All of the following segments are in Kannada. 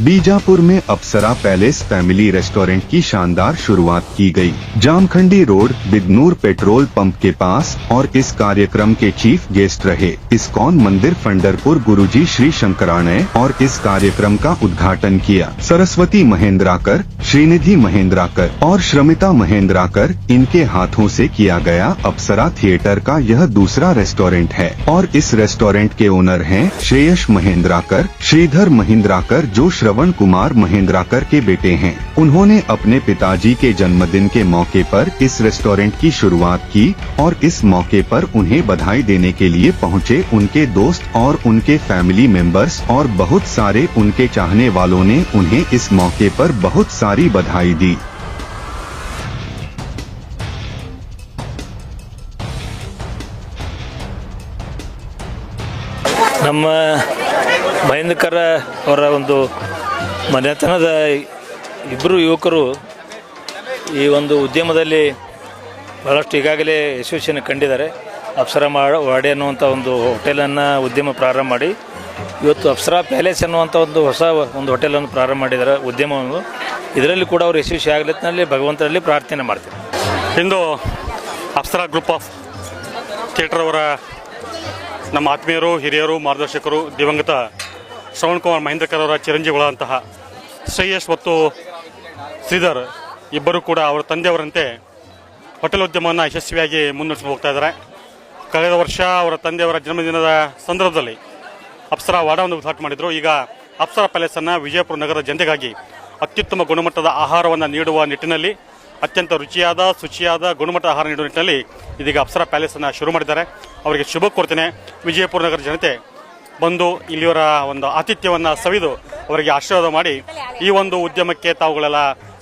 बीजापुर में अप्सरा पैलेस फैमिली रेस्टोरेंट की शानदार शुरुआत की गई। जामखंडी रोड बिदनूर पेट्रोल पंप के पास और इस कार्यक्रम के चीफ गेस्ट रहे इस्कॉन मंदिर फंडरपुर गुरुजी श्री शंकरानय और इस कार्यक्रम का उद्घाटन किया सरस्वती महेंद्राकर, श्रीनिधि महेंद्राकर और श्रमिता महेंद्राकर। इनके हाथों से किया गया अप्सरा थिएटर का यह दूसरा रेस्टोरेंट है और इस रेस्टोरेंट के ओनर हैं श्रेयस महेंद्राकर, श्रीधर महेंद्राकर जो श्रवण कुमार महेंद्राकर के बेटे हैं। उन्होंने अपने पिताजी के जन्मदिन के मौके पर इस रेस्टोरेंट की शुरुआत की और इस मौके पर उन्हें बधाई देने के लिए पहुंचे उनके दोस्त और उनके फैमिली मेंबर्स और बहुत सारे उनके चाहने वालों ने उन्हें इस मौके पर बहुत सारी बधाई दी। ನಮ್ಮ ಮಹೇಂದ್ರಕರ್ ಅವರ ಒಂದು ಮನೆತನದ ಇಬ್ಬರು ಯುವಕರು ಈ ಒಂದು ಉದ್ಯಮದಲ್ಲಿ ಬಹಳಷ್ಟು ಈಗಾಗಲೇ ಯಶಸ್ವಿಯನ್ನು ಕಂಡಿದ್ದಾರೆ. ಅಪ್ಸರಾ ವಾಡಿ ಅನ್ನುವಂಥ ಒಂದು ಹೋಟೆಲನ್ನು ಉದ್ಯಮ ಪ್ರಾರಂಭ ಮಾಡಿ ಇವತ್ತು ಅಪ್ಸರಾ ಪ್ಯಾಲೇಸ್ ಅನ್ನುವಂಥ ಒಂದು ಹೊಸ ಒಂದು ಹೋಟೆಲನ್ನು ಪ್ರಾರಂಭ ಮಾಡಿದ್ದಾರೆ ಉದ್ಯಮವನ್ನು. ಇದರಲ್ಲಿ ಕೂಡ ಅವರು ಯಶಸ್ವಿ ಆಗಲಿತ್ತಿನಲ್ಲಿ ಭಗವಂತನಲ್ಲಿ ಪ್ರಾರ್ಥನೆ ಮಾಡ್ತಾರೆ. ಇಂದು ಅಪ್ಸರಾ ಗ್ರೂಪ್ ಆಫ್ ಥಿಯೇಟರ್ ಅವರ ನಮ್ಮ ಆತ್ಮೀಯರು, ಹಿರಿಯರು, ಮಾರ್ಗದರ್ಶಕರು, ದಿವಂಗತ ಶ್ರವಣ್ ಕುಮಾರ್ ಮಹೇಂದ್ರಕರ್ ಅವರ ಚಿರಂಜೀವಿಗಳಂತಹ ಶ್ರೇಯಸ್ ಮತ್ತು ಶ್ರೀಧರ್ ಇಬ್ಬರು ಕೂಡ ಅವರ ತಂದೆಯವರಂತೆ ಹೋಟೆಲ್ ಉದ್ಯಮವನ್ನು ಯಶಸ್ವಿಯಾಗಿ ಮುನ್ನಡೆಸ್ಕೊಂಡು ಹೋಗ್ತಾ ಇದ್ದಾರೆ. ಕಳೆದ ವರ್ಷ ಅವರ ತಂದೆಯವರ ಜನ್ಮದಿನದ ಸಂದರ್ಭದಲ್ಲಿ ಅಪ್ಸರಾ ವಾಡವನ್ನು ಉದ್ಘಾಟನೆ ಮಾಡಿದರು. ಈಗ ಅಪ್ಸರಾ ಪ್ಯಾಲೇಸನ್ನು ವಿಜಯಪುರ ನಗರದ ಜನತೆಗಾಗಿ ಅತ್ಯುತ್ತಮ ಗುಣಮಟ್ಟದ ಆಹಾರವನ್ನು ನೀಡುವ ನಿಟ್ಟಿನಲ್ಲಿ, ಅತ್ಯಂತ ರುಚಿಯಾದ, ಶುಚಿಯಾದ, ಗುಣಮಟ್ಟದ ಆಹಾರ ನೀಡುವ ನಿಟ್ಟಿನಲ್ಲಿ ಇದೀಗ ಅಪ್ಸರಾ ಪ್ಯಾಲೇಸನ್ನು ಶುರು ಮಾಡಿದ್ದಾರೆ. ಅವರಿಗೆ ಶುಭ ಕೋರ್ತೇನೆ. ವಿಜಯಪುರ ನಗರ ಜನತೆ ಬಂದು ಇಲ್ಲಿಯವರ ಒಂದು ಆತಿಥ್ಯವನ್ನು ಸವಿದು ಅವರಿಗೆ ಆಶೀರ್ವಾದ ಮಾಡಿ ಈ ಒಂದು ಉದ್ಯಮಕ್ಕೆ ತಾವುಗಳೆಲ್ಲ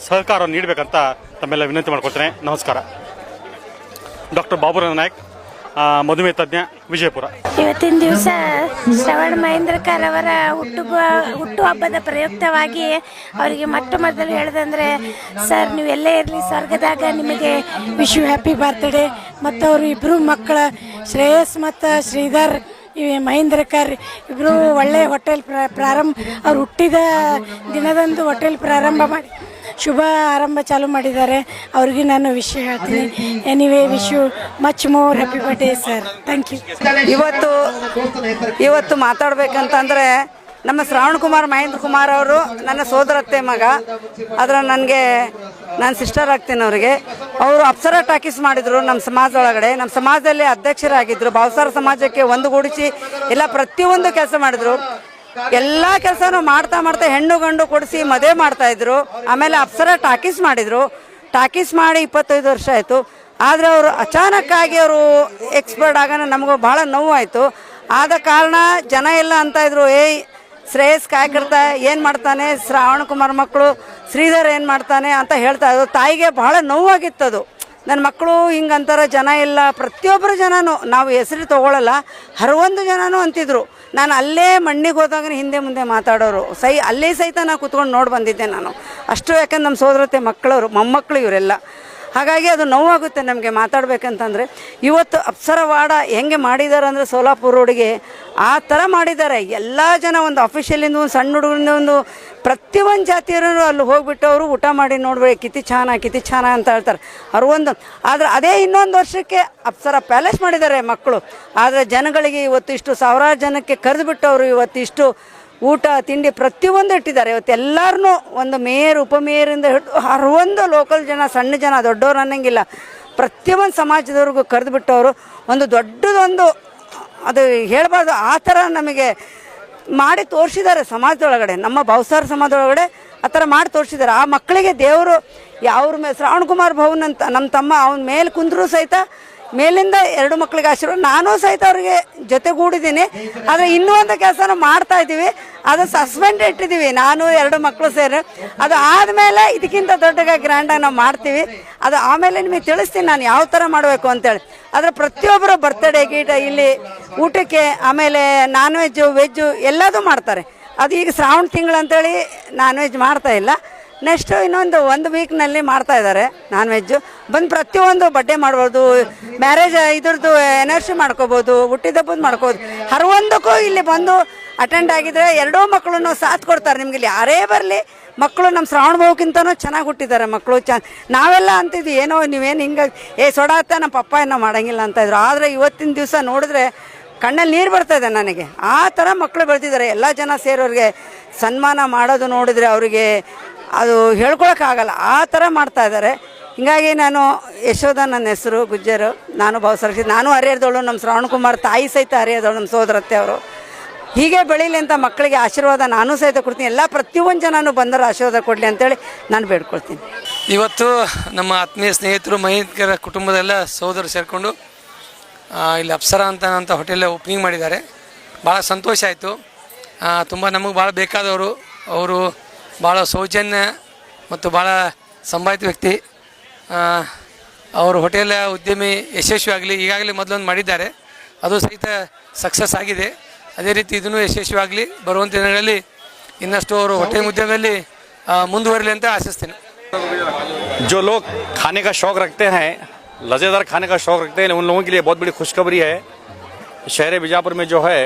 ಸಹಕಾರ ನೀಡಬೇಕಂತ ತಮ್ಮೆಲ್ಲ ವಿನಂತಿ ಮಾಡ್ಕೊಳ್ತೇನೆ. ನಮಸ್ಕಾರ. ಡಾಕ್ಟರ್ ಬಾಬುರಾವ್ ನಾಯಕ್, ಮಧುಮೇಹ ತಜ್ಞ, ವಿಜಯಪುರ. ಇವತ್ತಿನ ದಿವಸ ಶ್ರವಣ್ ಮಹೇಂದ್ರಕರ್ ಅವರ ಹುಟ್ಟುಹಬ್ಬದ ಪ್ರಯುಕ್ತವಾಗಿ ಅವರಿಗೆ ಮೊದಲು ಹೇಳದಂದ್ರೆ, ಸರ್ ನೀವು ಎಲ್ಲೇ ಇರಲಿ ಸ್ವರ್ಗದಾಗ ನಿಮಗೆ ವಿಶ್ ಯು ಹ್ಯಾಪಿ ಬರ್ತ್ಡೇ. ಮತ್ತು ಅವರು ಇಬ್ಬರು ಮಕ್ಕಳ ಶ್ರೇಯಸ್ ಮತ್ತು ಶ್ರೀಧರ್ ಮಹೇಂದ್ರಕರ್ ಇಬ್ಬರು ಒಳ್ಳೆಯ ಹೋಟೆಲ್ ಪ್ರಾರಂಭ, ಅವ್ರು ಹುಟ್ಟಿದ ದಿನದಂದು ಹೋಟೆಲ್ ಪ್ರಾರಂಭ ಮಾಡಿ ಶುಭ ಆರಂಭ ಚಾಲೂ ಮಾಡಿದ್ದಾರೆ. ಅವ್ರಿಗೆ ನಾನು ವಿಷಯ ಹೇಳ್ತೀನಿ. Anyway wish you much more happy birthday sir. Thank you. ಇವತ್ತು ಮಾತಾಡ್ಬೇಕಂತಂದ್ರೆ ನಮ್ಮ ಶ್ರವಣ್ ಕುಮಾರ್ ಮಹೇಂದ್ರ ಕುಮಾರ್ ಅವರು ನನ್ನ ಸೋದರತ್ತೆ ಮಗ. ಆದ್ರೆ ನನಗೆ ನಾನು ಸಿಸ್ಟರ್ ಆಗ್ತೀನಿ ಅವರಿಗೆ. ಅವರು ಅಪ್ಸರಾ ಟಾಕೀಸ್ ಮಾಡಿದ್ರು ನಮ್ಮ ಸಮಾಜದೊಳಗಡೆ. ನಮ್ಮ ಸಮಾಜದಲ್ಲಿ ಅಧ್ಯಕ್ಷರಾಗಿದ್ದರು. ಭಾವಸಾರ ಸಮಾಜಕ್ಕೆ ಒಂದುಗೂಡಿಸಿ ಎಲ್ಲ ಪ್ರತಿಯೊಂದು ಕೆಲಸ ಮಾಡಿದ್ರು. ಎಲ್ಲ ಕೆಲಸನೂ ಮಾಡ್ತಾ ಹೆಣ್ಣು ಗಂಡು ಕೊಡಿಸಿ ಮದುವೆ ಮಾಡ್ತಾ ಇದ್ರು. ಆಮೇಲೆ ಅಪ್ಸರಾ ಟಾಕೀಸ್ ಮಾಡಿದ್ರು. ಟಾಕೀಸ್ ಮಾಡಿ 25 ವರ್ಷ ಆಯಿತು. ಆದರೆ ಅವರು ಅಚಾನಕ್ಕಾಗಿ ಅವರು ಎಕ್ಸ್ಪರ್ಟ್ ಆಗೋಣ ನಮಗೂ ಭಾಳ ನೋವಾಯಿತು. ಆದ ಕಾರಣ ಜನ ಎಲ್ಲ ಅಂತ ಇದ್ರು, ಶ್ರೇಯಸ್ ಕಾಯ್ಕರ್ತ ಏನು ಮಾಡ್ತಾನೆ, ಶ್ರಾವಣ ಕುಮಾರ್ ಮಕ್ಕಳು ಶ್ರೀಧರ್ ಏನು ಮಾಡ್ತಾನೆ ಅಂತ ಹೇಳ್ತಾ ಇದ್ರು. ತಾಯಿಗೆ ಭಾಳ ನೋವಾಗಿತ್ತದು. ನನ್ನ ಮಕ್ಕಳು ಹಿಂಗಂತಾರ ಜನ ಎಲ್ಲ, ಪ್ರತಿಯೊಬ್ಬರು ಜನನೂ ನಾವು ಹೆಸರು ತೊಗೊಳ್ಳಲ್ಲ, ಹರವೊಂದು ಜನನೂ ಅಂತಿದ್ರು. ನಾನು ಅಲ್ಲೇ ಮಣ್ಣಿಗೆ ಹೋದಾಗ ಹಿಂದೆ ಮುಂದೆ ಮಾತಾಡೋರು ಅಲ್ಲೇ ಸಹಿತ ನಾನು ಕೂತ್ಕೊಂಡು ನೋಡಿ ಬಂದಿದ್ದೆ ನಾನು ಅಷ್ಟು. ಯಾಕಂದ್ರೆ ನಮ್ಮ ಸೋದರತೆ ಮಕ್ಕಳವರು, ಮೊಮ್ಮಕ್ಕಳು ಇವರೆಲ್ಲ. ಹಾಗಾಗಿ ಅದು ನೋವಾಗುತ್ತೆ ನಮಗೆ ಮಾತಾಡ್ಬೇಕಂತಂದರೆ. ಇವತ್ತು ಅಪ್ಸರಾ ವಾಡ ಹೆಂಗೆ ಮಾಡಿದ್ದಾರೆ ಅಂದರೆ ಸೋಲಾಪುರ ರೋಡಿಗೆ ಆ ಥರ ಮಾಡಿದ್ದಾರೆ. ಎಲ್ಲ ಜನ ಒಂದು ಅಫಿಷಿಯಲಿಂದ ಒಂದು ಸಣ್ಣ ಹುಡುಗರಿಂದ ಒಂದು ಪ್ರತಿಯೊಂದು ಜಾತಿಯವರು ಅಲ್ಲಿ ಹೋಗಿಬಿಟ್ಟು ಅವರು ಊಟ ಮಾಡಿ ನೋಡ್ಬೇಡಿ ಕಿತಿ ಛಾನ ಅಂತ ಹೇಳ್ತಾರೆ. ಆದರೆ ಅದೇ ಇನ್ನೊಂದು ವರ್ಷಕ್ಕೆ ಅಪ್ಸರಾ ಪ್ಯಾಲೇಸ್ ಮಾಡಿದ್ದಾರೆ ಮಕ್ಕಳು. ಆದರೆ ಜನಗಳಿಗೆ ಇವತ್ತು ಇಷ್ಟು ಸಾವಿರಾರು ಜನಕ್ಕೆ ಕರೆದುಬಿಟ್ಟು ಅವರು ಇವತ್ತಿಷ್ಟು ಊಟ ತಿಂಡಿ ಪ್ರತಿಯೊಂದು ಇಟ್ಟಿದ್ದಾರೆ. ಇವತ್ತು ಎಲ್ಲರೂ ಒಂದು ಮೇಯರ್, ಉಪಮೇಯರಿಂದ ಹಿಡಿದು ಹರವೊಂದು ಲೋಕಲ್ ಜನ, ಸಣ್ಣ ಜನ, ದೊಡ್ಡವ್ರು ಅನ್ನಂಗಿಲ್ಲ, ಪ್ರತಿಯೊಂದು ಸಮಾಜದವ್ರಿಗೂ ಕರೆದುಬಿಟ್ಟು ಅವರು ಒಂದು ದೊಡ್ಡದೊಂದು, ಅದು ಹೇಳಬಾರ್ದು ಆ ಥರ ನಮಗೆ ಮಾಡಿ ತೋರಿಸಿದ್ದಾರೆ ಸಮಾಜದೊಳಗಡೆ. ನಮ್ಮ ಭಾವಸಾರ ಸಮಾಜದೊಳಗಡೆ ಆ ಥರ ಮಾಡಿ ತೋರಿಸಿದ್ದಾರೆ. ಆ ಮಕ್ಕಳಿಗೆ ದೇವರು ಅವ್ರ ಮೇಲೆ ಶ್ರವಣ್ ಕುಮಾರ್ ಭವನ್ ಅಂತ ನಮ್ಮ ತಮ್ಮ ಅವನ ಮೇಲೆ ಕುಂದ್ರು ಸಹಿತ ಮೇಲಿಂದ 2 ಮಕ್ಕಳಿಗೆ ಆಶೀರ್ವಾದ. ನಾನು ಸಹಿತ ಅವ್ರಿಗೆ ಜೊತೆಗೂಡಿದ್ದೀನಿ. ಆದರೆ ಇನ್ನೂ ಒಂದು ಕೆಲಸನ ಮಾಡ್ತಾ ಇದ್ದೀವಿ, ಅದು ಸಸ್ಪೆಂಡ್ ಇಟ್ಟಿದ್ದೀವಿ ನಾನು 2 ಮಕ್ಕಳು ಸೇರಿ. ಅದು ಆದಮೇಲೆ ಇದಕ್ಕಿಂತ ದೊಡ್ಡಗೆ ಗ್ರ್ಯಾಂಡಾಗಿ ನಾವು ಮಾಡ್ತೀವಿ. ಅದು ಆಮೇಲೆ ನಿಮಗೆ ತಿಳಿಸ್ತೀನಿ ನಾನು ಯಾವ ಥರ ಮಾಡಬೇಕು ಅಂತೇಳಿ. ಆದರೆ ಪ್ರತಿಯೊಬ್ಬರು ಬರ್ತಡೇ ಗೀಟ ಇಲ್ಲಿ ಊಟಕ್ಕೆ, ಆಮೇಲೆ ನಾನ್ ವೆಜ್ಜು ವೆಜ್ಜು ಎಲ್ಲದೂ ಮಾಡ್ತಾರೆ. ಅದು ಈಗ ಶ್ರಾವಣ ತಿಂಗಳು ಅಂತೇಳಿ ನಾನ್ ವೆಜ್ ಮಾಡ್ತಾ ಇಲ್ಲ. ನೆಕ್ಸ್ಟು ಇನ್ನೊಂದು 1 ವೀಕ್ನಲ್ಲಿ ಮಾಡ್ತಾ ಇದ್ದಾರೆ ನಾನ್ ವೆಜ್ಜು. ಬಂದು ಪ್ರತಿಯೊಂದು ಬಡ್ಡೆ ಮಾಡ್ಬೋದು, ಮ್ಯಾರೇಜ್ ಇದ್ರದ್ದು ಎನರ್ಜಿ ಮಾಡ್ಕೋಬೋದು, ಹುಟ್ಟಿದಬ್ಬದ್ದು ಮಾಡ್ಕೋಬೋದು. ಹರವೊಂದಕ್ಕೂ ಇಲ್ಲಿ ಬಂದು ಅಟೆಂಡ್ ಆಗಿದ್ರೆ ಎರಡೂ ಮಕ್ಕಳನ್ನು ಸಾಥ್ ಕೊಡ್ತಾರೆ. ನಿಮ್ಗೆ ಇಲ್ಲಿ ಯಾರೇ ಬರಲಿ ಮಕ್ಕಳು ನಮ್ಮ ಶ್ರಾವಣ ಬಾವುಕ್ಕಿಂತನೂ ಚೆನ್ನಾಗಿ ಹುಟ್ಟಿದ್ದಾರೆ ಮಕ್ಕಳು. ನಾವೆಲ್ಲ ಅಂತಿದ್ವಿ ಏನೋ ನೀವೇನು ಹಿಂಗೆ ಸೊಡಾತ ನಮ್ಮ ಪಪ್ಪ ಏನೋ ಮಾಡೋಂಗಿಲ್ಲ ಅಂತ ಇದ್ರು. ಆದರೆ ಇವತ್ತಿನ ದಿವಸ ನೋಡಿದ್ರೆ ಕಣ್ಣಲ್ಲಿ ನೀರು ಬರ್ತಾಯಿದೆ ನನಗೆ. ಆ ಥರ ಮಕ್ಕಳು ಬೆಳೆದಿದ್ದಾರೆ. ಎಲ್ಲ ಜನ ಸೇರೋರಿಗೆ ಸನ್ಮಾನ ಮಾಡೋದು ನೋಡಿದರೆ ಅವರಿಗೆ ಅದು ಹೇಳ್ಕೊಳಕ್ಕಾಗಲ್ಲ, ಆ ಥರ ಮಾಡ್ತಾ ಇದ್ದಾರೆ. ಹೀಗಾಗಿ ನಾನು ಯಶೋಧ, ನನ್ನ ಹೆಸರು ಗುಜ್ಜರು, ನಾನು ಭಾವಸರಕ್ಷಿತ್, ನಾನು ಹರಿಹರದವಳು. ನಮ್ಮ ಶ್ರಾವಣ ಕುಮಾರ್ ತಾಯಿ ಸಹಿತ ಹರಿಹರದವಳು, ನಮ್ಮ ಸೋದರತ್ತೆ ಅವರು. ಹೀಗೆ ಬೆಳೀಲಿ ಅಂತ ಮಕ್ಕಳಿಗೆ ಆಶೀರ್ವಾದ ನಾನು ಸಹಿತ ಕೊಡ್ತೀನಿ. ಎಲ್ಲ ಪ್ರತಿಯೊಂದು ಜನನೂ ಬಂದರೆ ಆಶೀರ್ವಾದ ಕೊಡಲಿ ಅಂತೇಳಿ ನಾನು ಬೇಡ್ಕೊಳ್ತೀನಿ. ಇವತ್ತು ನಮ್ಮ ಆತ್ಮೀಯ ಸ್ನೇಹಿತರು ಮಹೇಂದ್ರಕರ ಕುಟುಂಬದೆಲ್ಲ ಸಹೋದರರು ಸೇರಿಕೊಂಡು ಇಲ್ಲಿ ಅಪ್ಸರಾ ಅಂತ ಹೋಟೆಲ್ ಓಪನಿಂಗ್ ಮಾಡಿದ್ದಾರೆ. ಭಾಳ ಸಂತೋಷ ಆಯಿತು. ತುಂಬ ನಮಗೆ ಭಾಳ ಬೇಕಾದವರು. ಅವರು ಭಾಳ ಸೌಜನ್ಯ ಮತ್ತು ಭಾಳ ಸಂಭಾವಿತ ವ್ಯಕ್ತಿ. ಅವರು ಹೋಟೆಲ್ ಉದ್ಯಮಿ ಯಶಸ್ವಿ ಆಗಲಿ. ಈಗಾಗಲೇ ಮೊದಲೊಂದು ಮಾಡಿದ್ದಾರೆ, ಅದು ಸಹಿತ ಸಕ್ಸಸ್ ಆಗಿದೆ. ಅದೇ ರೀತಿ ಇದನ್ನು ಯಶಸ್ವಿ ಆಗಲಿ. ಬರುವಂಥ ದಿನಗಳಲ್ಲಿ ಇನ್ನಷ್ಟು ಅವರು ಹೋಟೆಲ್ ಉದ್ಯಮದಲ್ಲಿ ಮುಂದುವರಲಿ ಅಂತ ಆಶಿಸ್ತೀನಿ. जो लोग खाने का शौक़ रखते हैं, लज़ेदार खाने का शौक़ रखते हैं, उन लोगों के लिए बहुत बड़ी खुशखबरी है। शहर बीजापुर में जो है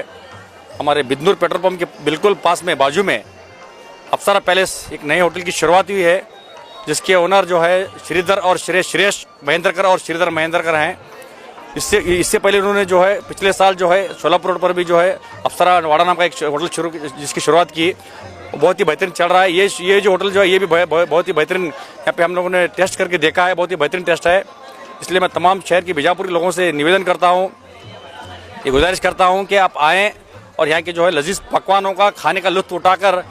हमारे बिदनूर पेट्रोल पंप के बिल्कुल पास में बाजू में अप्सरा पैलेस एक नए होटल की शुरुआत हुई है, जिसके ओनर जो है श्रीधर और श्रेष्ठ महेंद्रकर और श्रीधर महेंद्रकर हैं। इससे पहले उन्होंने जो है पिछले साल जो है सोलापुर रोड पर भी जो है अप्सरा वाड़ा नाम का एक होटल जिसकी शुरुआत की, बहुत ही बेहतरीन चल रहा है। ये जो होटल जो है ये भी बहुत ही बेहतरीन यहाँ पे हम लोगों ने टेस्ट करके देखा है, बहुत ही बेहतरीन टेस्ट है। इसलिए मैं तमाम शहर के बीजापुर के लोगों से निवेदन करता हूँ, ये गुजारिश करता हूँ कि आप आएँ और यहाँ के जो है लजीज पकवानों का खाने का लुत्फ उठाकर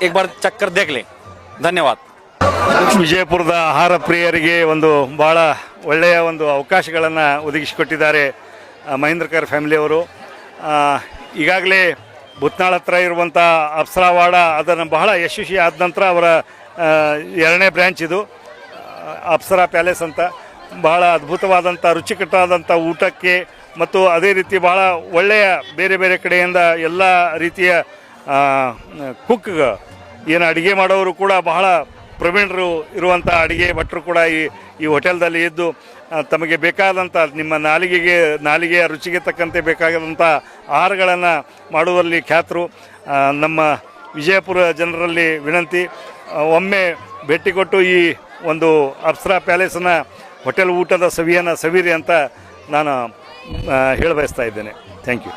एक बार चख कर देख लें। धन्यवाद। ವಿಜಯಪುರದ ಆಹಾರ ಪ್ರಿಯರಿಗೆ ಒಂದು ಭಾಳ ಒಳ್ಳೆಯ ಒಂದು ಅವಕಾಶಗಳನ್ನು ಒದಗಿಸಿಕೊಟ್ಟಿದ್ದಾರೆ ಮಹೇಂದ್ರಕರ್ ಫ್ಯಾಮಿಲಿಯವರು. ಈಗಾಗಲೇ ಭೂತ್ನಾಳ್ ಹತ್ರ ಇರುವಂಥ ಅಪ್ಸರಾವಾಡ ಅದನ್ನು ಬಹಳ ಯಶಸ್ವಿ ಆದ ನಂತರ ಅವರ 2ನೇ ಬ್ರ್ಯಾಂಚ್ ಇದು ಅಪ್ಸರಾ ಪ್ಯಾಲೇಸ್ ಅಂತ. ಬಹಳ ಅದ್ಭುತವಾದಂಥ ರುಚಿಕಟ್ಟಾದಂಥ ಊಟಕ್ಕೆ ಮತ್ತು ಅದೇ ರೀತಿ ಬಹಳ ಒಳ್ಳೆಯ ಬೇರೆ ಬೇರೆ ಕಡೆಯಿಂದ ಎಲ್ಲ ರೀತಿಯ ಕುಕ್ ಏನು ಅಡುಗೆ ಮಾಡೋರು ಕೂಡ ಬಹಳ ಪ್ರವೀಣರು ಇರುವಂಥ ಅಡುಗೆ ಭಟ್ರು ಕೂಡ ಈ ಹೋಟೆಲ್ದಲ್ಲಿ ಇದ್ದು ತಮಗೆ ಬೇಕಾದಂಥ ನಿಮ್ಮ ನಾಲಿಗೆಯ ರುಚಿಗೆ ತಕ್ಕಂತೆ ಬೇಕಾದಂಥ ಆಹಾರಗಳನ್ನು ಮಾಡುವಲ್ಲಿ ಖ್ಯಾತರು. ನಮ್ಮ ವಿಜಯಪುರ ಜನರಲ್ಲಿ ವಿನಂತಿ, ಒಮ್ಮೆ ಭೇಟಿ ಕೊಟ್ಟು ಈ ಒಂದು ಅಪ್ಸರಾ ಪ್ಯಾಲೇಸ್ನ ಹೋಟೆಲ್ ಊಟದ ಸವಿಯನ್ನು ಸವಿರಿ ಅಂತ ನಾನು ಹೇಳಬಯಸ್ತಾ ಇದ್ದೇನೆ. Thank you.